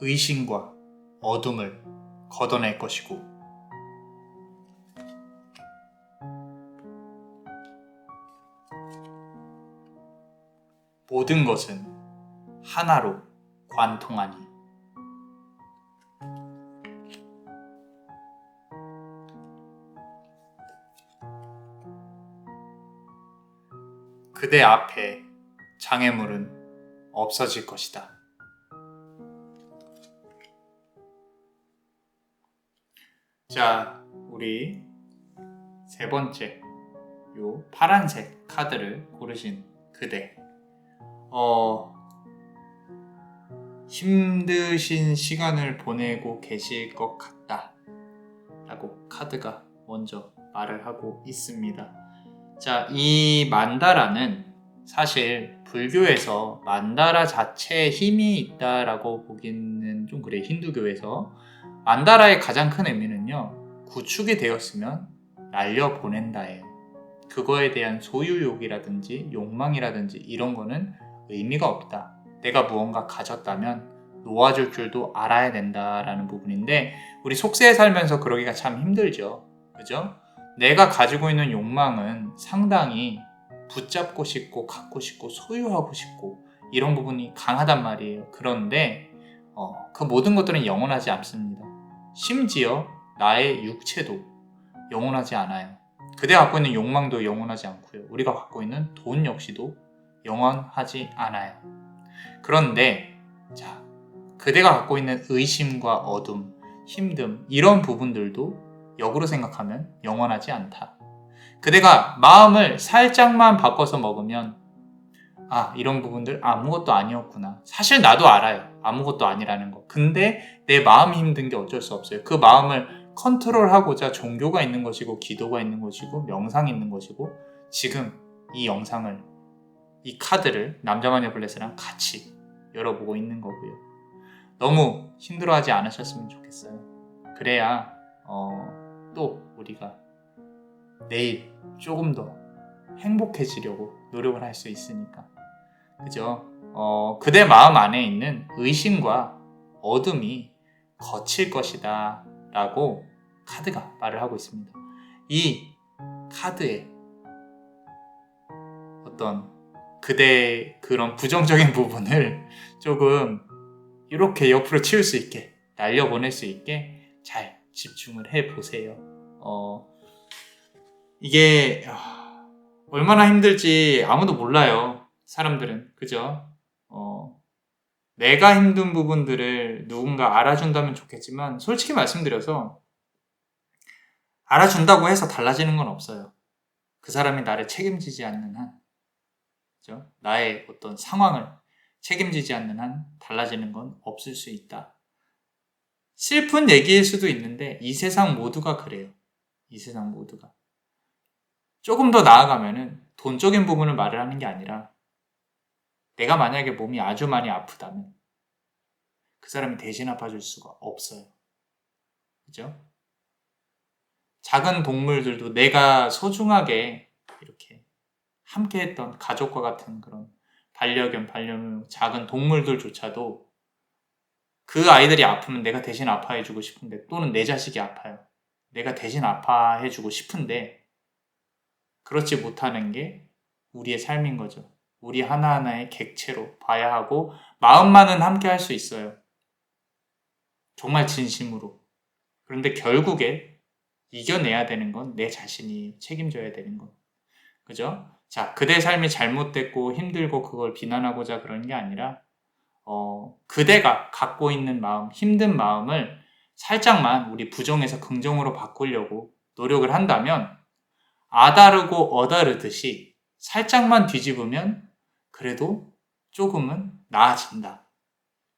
의심과 어둠을 걷어낼 것이고 모든 것은 하나로 관통하니 그대 앞에 장애물은 없어질 것이다. 자, 우리 세 번째 요 파란색 카드를 고르신 그대 힘드신 시간을 보내고 계실 것 같다 라고 카드가 먼저 말을 하고 있습니다. 자, 이 만다라는 사실 불교에서 만다라 자체에 힘이 있다라고 보기는 좀 그래요. 힌두교에서 만다라의 가장 큰 의미는요, 구축이 되었으면 날려보낸다예요. 그거에 대한 소유욕이라든지 욕망이라든지 이런 거는 의미가 없다. 내가 무언가 가졌다면 놓아줄 줄도 알아야 된다라는 부분인데 우리 속세에 살면서 그러기가 참 힘들죠. 그죠? 내가 가지고 있는 욕망은 상당히 붙잡고 싶고 갖고 싶고 소유하고 싶고 이런 부분이 강하단 말이에요. 그런데 그 모든 것들은 영원하지 않습니다. 심지어 나의 육체도 영원하지 않아요. 그대가 갖고 있는 욕망도 영원하지 않고요. 우리가 갖고 있는 돈 역시도 영원하지 않아요. 그런데 자, 그대가 갖고 있는 의심과 어둠, 힘듦 이런 부분들도 역으로 생각하면 영원하지 않다. 그대가 마음을 살짝만 바꿔서 먹으면 이런 부분들 아무것도 아니었구나. 사실 나도 알아요. 아무것도 아니라는 거. 근데 내 마음이 힘든 게 어쩔 수 없어요. 그 마음을 컨트롤하고자 종교가 있는 것이고 기도가 있는 것이고 명상이 있는 것이고 지금 이 영상을 이 카드를 남자마녀 블레스랑 같이 열어보고 있는 거고요. 너무 힘들어하지 않으셨으면 좋겠어요. 그래야 또 우리가 내일 조금 더 행복해지려고 노력을 할 수 있으니까. 그죠? 그대 마음 안에 있는 의심과 어둠이 거칠 것이다 라고 카드가 말을 하고 있습니다. 이 카드에 어떤 그대의 그런 부정적인 부분을 조금 이렇게 옆으로 치울 수 있게 날려보낼 수 있게 잘 집중을 해보세요. 이게 얼마나 힘들지 아무도 몰라요. 사람들은. 그죠? 내가 힘든 부분들을 누군가 알아준다면 좋겠지만 솔직히 말씀드려서 알아준다고 해서 달라지는 건 없어요. 그 사람이 나를 책임지지 않는 한, 그죠? 나의 어떤 상황을 책임지지 않는 한 달라지는 건 없을 수 있다. 슬픈 얘기일 수도 있는데 이 세상 모두가 그래요. 이 세상 모두가. 조금 더 나아가면은 돈적인 부분을 말을 하는 게 아니라 내가 만약에 몸이 아주 많이 아프다면 그 사람이 대신 아파줄 수가 없어요. 그죠? 작은 동물들도 내가 소중하게 이렇게 함께했던 가족과 같은 그런 반려견, 반려묘, 작은 동물들조차도 그 아이들이 아프면 내가 대신 아파해주고 싶은데 또는 내 자식이 아파요. 내가 대신 아파해주고 싶은데 그렇지 못하는 게 우리의 삶인 거죠. 우리 하나하나의 객체로 봐야 하고 마음만은 함께 할 수 있어요. 정말 진심으로. 그런데 결국에 이겨내야 되는 건 내 자신이 책임져야 되는 건. 그죠? 자, 그대 삶이 잘못됐고 힘들고 그걸 비난하고자 그런 게 아니라 그대가 갖고 있는 마음, 힘든 마음을 살짝만 우리 부정에서 긍정으로 바꾸려고 노력을 한다면 아다르고 어다르듯이 살짝만 뒤집으면 그래도 조금은 나아진다.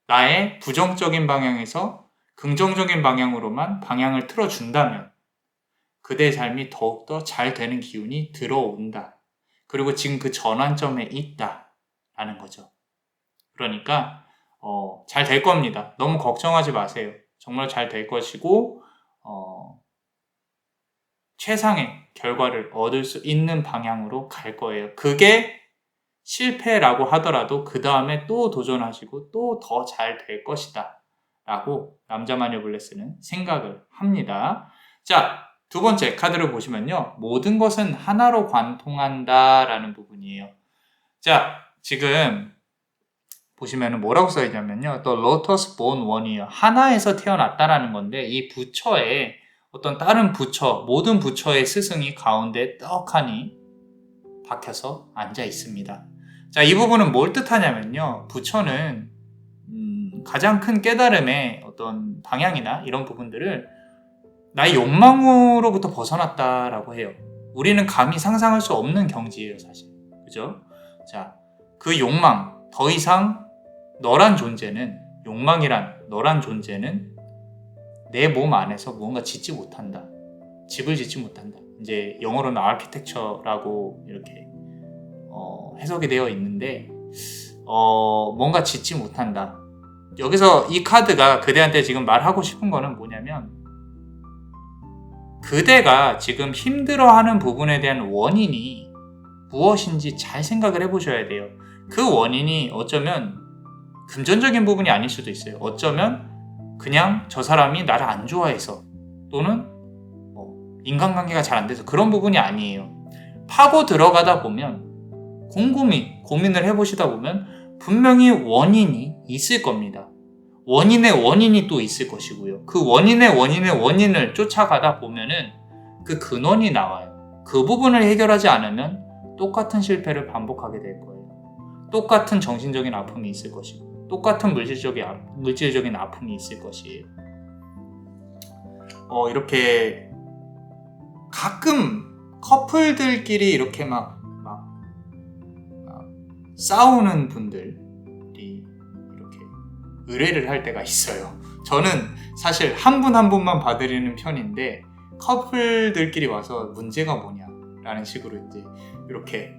나의 부정적인 방향에서 긍정적인 방향으로만 방향을 틀어준다면 그대의 삶이 더욱더 잘 되는 기운이 들어온다. 그리고 지금 그 전환점에 있다라는 거죠. 그러니까 잘 될 겁니다. 너무 걱정하지 마세요. 정말 잘 될 것이고 최상의 결과를 얻을 수 있는 방향으로 갈 거예요. 그게 실패라고 하더라도 그 다음에 또 도전하시고 또 더 잘 될 것이다 라고 남자마녀 블레스는 생각을 합니다. 자, 두 번째 카드를 보시면요. 모든 것은 하나로 관통한다 라는 부분이에요. 자, 지금 보시면 뭐라고 써있냐면요. The lotus born one이에요. 하나에서 태어났다라는 건데 이 부처에 어떤 다른 부처, 모든 부처의 스승이 가운데 떡하니 박혀서 앉아 있습니다. 자, 이 부분은 뭘 뜻하냐면요. 부처는 가장 큰 깨달음의 어떤 방향이나 이런 부분들을 나의 욕망으로부터 벗어났다라고 해요. 우리는 감히 상상할 수 없는 경지예요, 사실. 그죠? 자, 그 욕망, 더 이상 너란 존재는, 욕망이란 너란 존재는 내 몸 안에서 무언가 짓지 못한다. 집을 짓지 못한다. 이제 영어로는 아키텍처라고 이렇게 해석이 되어 있는데 뭔가 짓지 못한다. 여기서 이 카드가 그대한테 지금 말하고 싶은 거는 뭐냐면 그대가 지금 힘들어하는 부분에 대한 원인이 무엇인지 잘 생각을 해보셔야 돼요. 그 원인이 어쩌면 금전적인 부분이 아닐 수도 있어요. 어쩌면 그냥 저 사람이 나를 안 좋아해서 또는 인간관계가 잘 안 돼서 그런 부분이 아니에요. 파고 들어가다 보면 곰곰이 고민을 해보시다 보면 분명히 원인이 있을 겁니다. 원인의 원인이 또 있을 것이고요. 그 원인의 원인을 쫓아가다 보면은 그 근원이 나와요. 그 부분을 해결하지 않으면 똑같은 실패를 반복하게 될 거예요. 똑같은 정신적인 아픔이 있을 것이고 똑같은 물질적인 아픔이 있을 것이에요. 이렇게 가끔 커플들끼리 이렇게 막 싸우는 분들이 이렇게 의뢰를 할 때가 있어요. 저는 사실 한 분 한 분만 봐드리는 편인데 커플들끼리 와서 문제가 뭐냐라는 식으로 이제 이렇게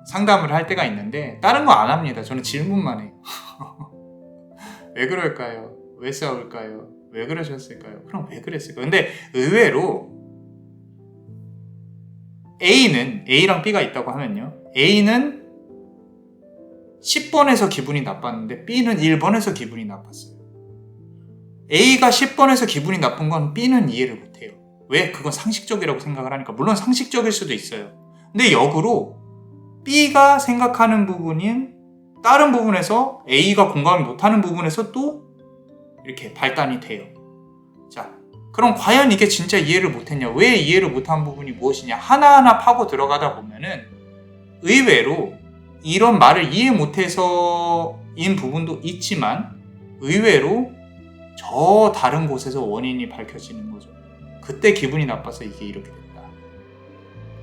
상담을 할 때가 있는데 다른 거 안 합니다. 저는 질문만 해요. 왜 그럴까요? 왜 싸울까요? 왜 그러셨을까요? 그럼 왜 그랬을까요? 근데 의외로 A랑 B가 있다고 하면요. A는 10번에서 기분이 나빴는데 B는 1번에서 기분이 나빴어요. A가 10번에서 기분이 나쁜 건 B는 이해를 못해요. 왜? 그건 상식적이라고 생각을 하니까. 물론 상식적일 수도 있어요. 근데 역으로 B가 생각하는 부분인 다른 부분에서 A가 공감을 못하는 부분에서 또 이렇게 발단이 돼요. 자, 그럼 과연 이게 진짜 이해를 못했냐? 왜 이해를 못한 부분이 무엇이냐? 하나하나 파고 들어가다 보면은 의외로 이런 말을 이해 못해서인 부분도 있지만 의외로 저 다른 곳에서 원인이 밝혀지는 거죠. 그때 기분이 나빠서 이게 이렇게 됐다.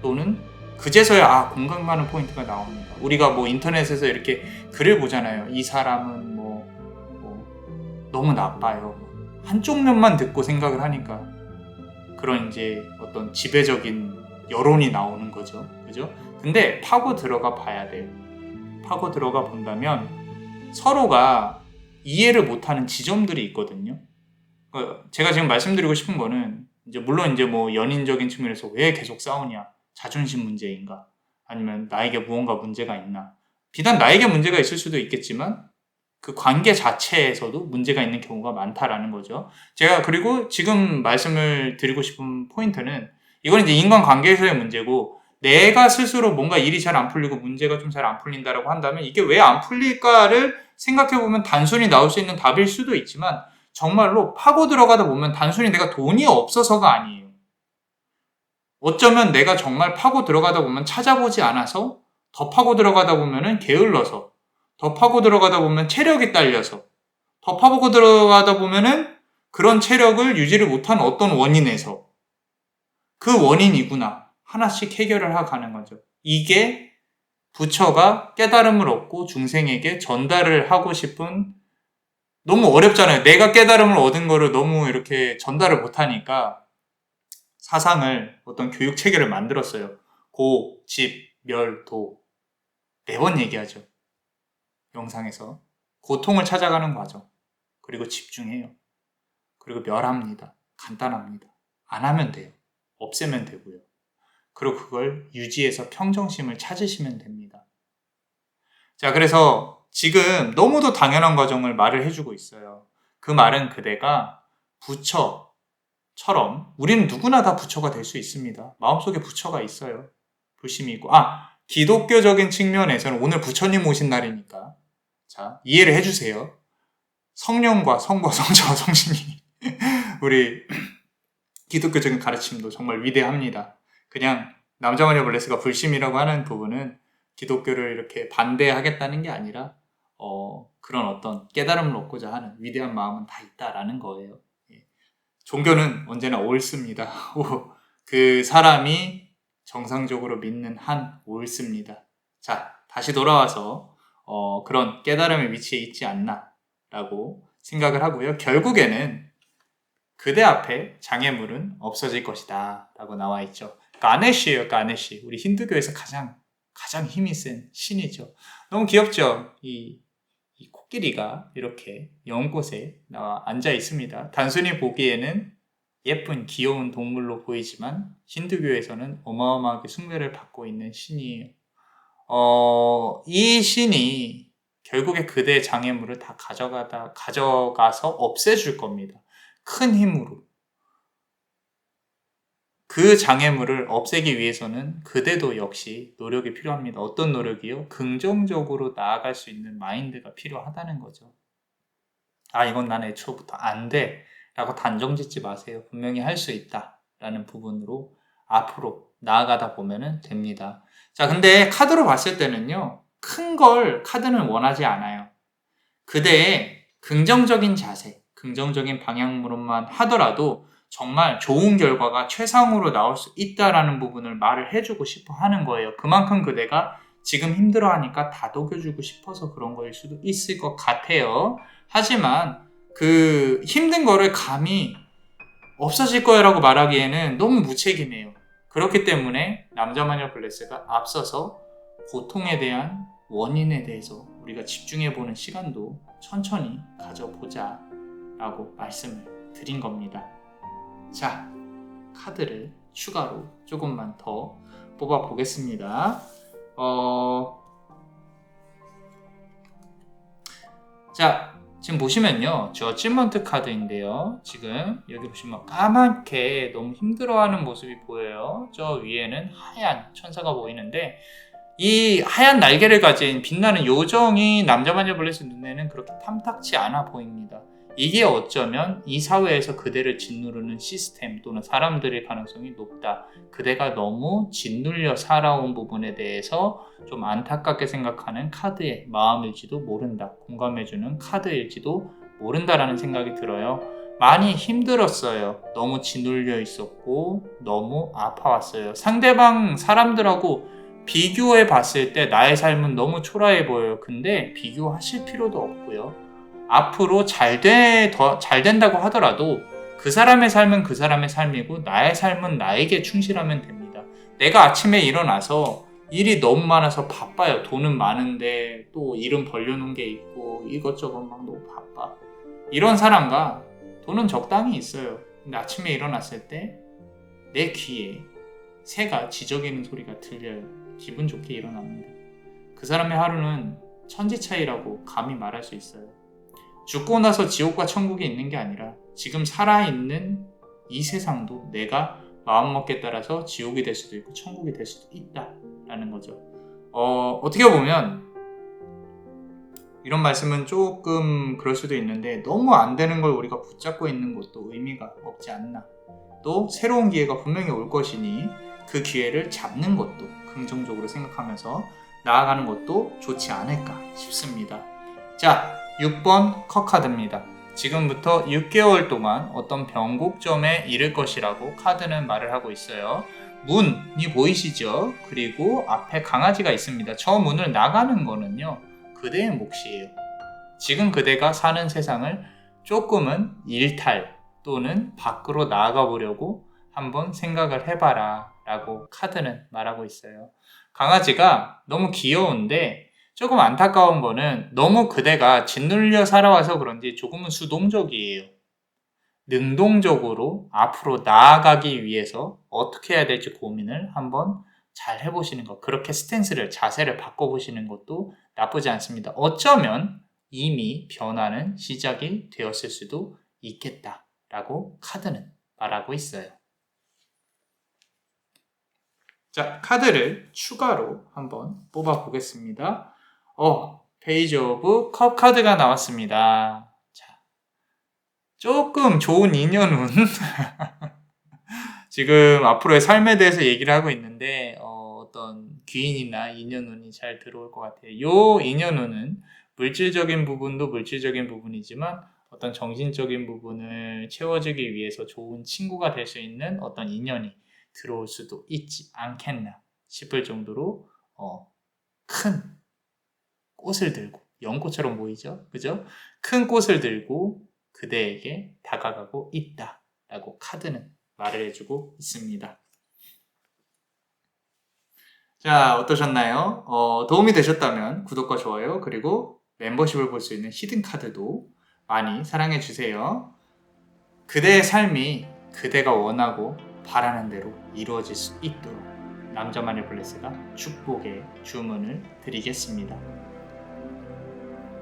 또는 그제서야 공감 가는 포인트가 나옵니다. 우리가 뭐 인터넷에서 이렇게 글을 보잖아요. 이 사람은 뭐 너무 나빠요. 한쪽 면만 듣고 생각을 하니까 그런 이제 어떤 지배적인 여론이 나오는 거죠. 그죠? 근데 파고 들어가 봐야 돼요. 파고 들어가 본다면 서로가 이해를 못하는 지점들이 있거든요. 제가 지금 말씀드리고 싶은 거는 이제 물론 이제 뭐 연인적인 측면에서 왜 계속 싸우냐? 자존심 문제인가? 아니면 나에게 무언가 문제가 있나? 비단 나에게 문제가 있을 수도 있겠지만 그 관계 자체에서도 문제가 있는 경우가 많다라는 거죠. 제가 그리고 지금 말씀을 드리고 싶은 포인트는 이건 이제 인간관계에서의 문제고 내가 스스로 뭔가 일이 잘 안 풀리고 문제가 좀 잘 안 풀린다라고 한다면 이게 왜 안 풀릴까를 생각해보면 단순히 나올 수 있는 답일 수도 있지만 정말로 파고 들어가다 보면 단순히 내가 돈이 없어서가 아니에요. 어쩌면 내가 정말 파고 들어가다 보면 찾아보지 않아서 더 파고 들어가다 보면은 게을러서 더 파고 들어가다 보면 체력이 딸려서 더 파고 들어가다 보면은 그런 체력을 유지를 못한 어떤 원인에서 그 원인이구나 하나씩 해결을 하가는 거죠. 이게 부처가 깨달음을 얻고 중생에게 전달을 하고 싶은 너무 어렵잖아요. 내가 깨달음을 얻은 거를 너무 이렇게 전달을 못하니까 사상을 어떤 교육 체계를 만들었어요. 고, 집, 멸, 도. 4번 얘기하죠. 영상에서. 고통을 찾아가는 과정. 그리고 집중해요. 그리고 멸합니다. 간단합니다. 안 하면 돼요. 없애면 되고요. 그리고 그걸 유지해서 평정심을 찾으시면 됩니다. 자, 그래서 지금 너무도 당연한 과정을 말을 해주고 있어요. 그 말은 그대가 부처처럼 우리는 누구나 다 부처가 될 수 있습니다. 마음속에 부처가 있어요. 불심이 있고 기독교적인 측면에서는 오늘 부처님 오신 날이니까 자 이해를 해주세요. 성령과 성과 성자와 성신이 우리 기독교적인 가르침도 정말 위대합니다. 그냥 남자마녀 블레스가 불심이라고 하는 부분은 기독교를 이렇게 반대하겠다는 게 아니라 그런 어떤 깨달음을 얻고자 하는 위대한 마음은 다 있다라는 거예요. 종교는 언제나 옳습니다. 그 사람이 정상적으로 믿는 한 옳습니다. 자, 다시 돌아와서 그런 깨달음의 위치에 있지 않나라고 생각을 하고요. 결국에는 그대 앞에 장애물은 없어질 것이다 라고 나와 있죠. 가네시예요. 가네시. 우리 힌두교에서 가장 힘이 센 신이죠. 너무 귀엽죠? 이 코끼리가 이렇게 연꽃에 나와 앉아 있습니다. 단순히 보기에는 예쁜 귀여운 동물로 보이지만 힌두교에서는 어마어마하게 숭배를 받고 있는 신이에요. 이 신이 결국에 그대의 장애물을 다 가져가서 없애줄 겁니다. 큰 힘으로. 그 장애물을 없애기 위해서는 그대도 역시 노력이 필요합니다. 어떤 노력이요? 긍정적으로 나아갈 수 있는 마인드가 필요하다는 거죠. 이건 난 애초부터 안 돼 라고 단정 짓지 마세요. 분명히 할 수 있다 라는 부분으로 앞으로 나아가다 보면 됩니다. 자, 근데 카드로 봤을 때는요, 큰 걸 카드는 원하지 않아요. 그대의 긍정적인 자세, 긍정적인 방향으로만 하더라도 정말 좋은 결과가 최상으로 나올 수 있다라는 부분을 말을 해주고 싶어 하는 거예요. 그만큼 그대가 지금 힘들어하니까 다독여주고 싶어서 그런 거일 수도 있을 것 같아요. 하지만 그 힘든 거를 감히 없어질 거라고 말하기에는 너무 무책임해요. 그렇기 때문에 남자마녀 블레스가 앞서서 고통에 대한 원인에 대해서 우리가 집중해보는 시간도 천천히 가져보자 라고 말씀을 드린 겁니다. 자, 카드를 추가로 조금만 더 뽑아 보겠습니다. 자, 지금 보시면요, 저지먼트 카드인데요. 지금 여기 보시면 까맣게 너무 힘들어하는 모습이 보여요. 저 위에는 하얀 천사가 보이는데 이 하얀 날개를 가진 빛나는 요정이 남자마녀 블레스 눈에는 그렇게 탐탁치 않아 보입니다. 이게 어쩌면 이 사회에서 그대를 짓누르는 시스템 또는 사람들의 가능성이 높다. 그대가 너무 짓눌려 살아온 부분에 대해서 좀 안타깝게 생각하는 카드의 마음일지도 모른다. 공감해주는 카드일지도 모른다라는 생각이 들어요. 많이 힘들었어요. 너무 짓눌려 있었고 너무 아파왔어요. 상대방 사람들하고 비교해 봤을 때 나의 삶은 너무 초라해 보여요. 근데 비교하실 필요도 없고요. 앞으로 잘 된다고 하더라도 그 사람의 삶은 그 사람의 삶이고 나의 삶은 나에게 충실하면 됩니다. 내가 아침에 일어나서 일이 너무 많아서 바빠요. 돈은 많은데 또 일은 벌려놓은 게 있고 이것저것 막 너무 바빠. 이런 사람과 돈은 적당히 있어요. 근데 아침에 일어났을 때 내 귀에 새가 지저귀는 소리가 들려요. 기분 좋게 일어납니다. 그 사람의 하루는 천지 차이라고 감히 말할 수 있어요. 죽고 나서 지옥과 천국이 있는 게 아니라 지금 살아있는 이 세상도 내가 마음먹기에 따라서 지옥이 될 수도 있고 천국이 될 수도 있다라는 거죠. 어떻게 보면 이런 말씀은 조금 그럴 수도 있는데 너무 안 되는 걸 우리가 붙잡고 있는 것도 의미가 없지 않나. 또 새로운 기회가 분명히 올 것이니 그 기회를 잡는 것도 긍정적으로 생각하면서 나아가는 것도 좋지 않을까 싶습니다. 자, 6번 컷카드입니다. 지금부터 6개월 동안 어떤 변곡점에 이를 것이라고 카드는 말을 하고 있어요. 문이 보이시죠? 그리고 앞에 강아지가 있습니다. 저 문을 나가는 거는요, 그대의 몫이에요. 지금 그대가 사는 세상을 조금은 일탈 또는 밖으로 나아가 보려고 한번 생각을 해봐라 라고 카드는 말하고 있어요. 강아지가 너무 귀여운데 조금 안타까운 거는 너무 그대가 짓눌려 살아와서 그런지 조금은 수동적이에요. 능동적으로 앞으로 나아가기 위해서 어떻게 해야 될지 고민을 한번 잘 해보시는 것, 그렇게 스탠스를, 자세를 바꿔보시는 것도 나쁘지 않습니다. 어쩌면 이미 변화는 시작이 되었을 수도 있겠다라고 카드는 말하고 있어요. 자, 카드를 추가로 한번 뽑아 보겠습니다. 페이지 오브 컵 카드가 나왔습니다. 자, 조금 좋은 인연운 지금 앞으로의 삶에 대해서 얘기를 하고 있는데 어떤 귀인이나 인연운이 잘 들어올 것 같아요. 요 인연운은 물질적인 부분도 물질적인 부분이지만 어떤 정신적인 부분을 채워주기 위해서 좋은 친구가 될 수 있는 어떤 인연이 들어올 수도 있지 않겠나 싶을 정도로 큰 꽃을 들고, 연꽃처럼 보이죠? 그죠? 큰 꽃을 들고 그대에게 다가가고 있다라고 카드는 말을 해주고 있습니다. 자, 어떠셨나요? 도움이 되셨다면 구독과 좋아요, 그리고 멤버십을 볼 수 있는 히든 카드도 많이 사랑해주세요. 그대의 삶이 그대가 원하고 바라는 대로 이루어질 수 있도록 남자마녀 블레스가 축복의 주문을 드리겠습니다.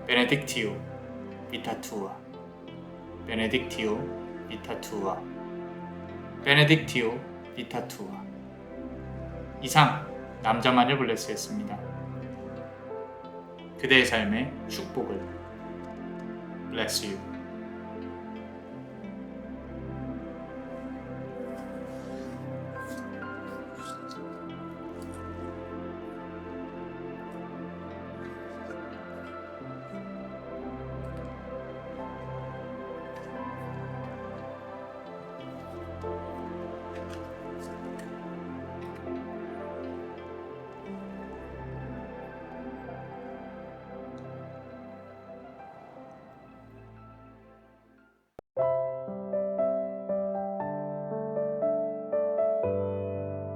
베네딕티오 비타투아, 베네딕티오 비타투아, 베네딕티오 비타투아. 이상 남자만을 블레스였습니다. 그대의 삶에 축복을. Bless you.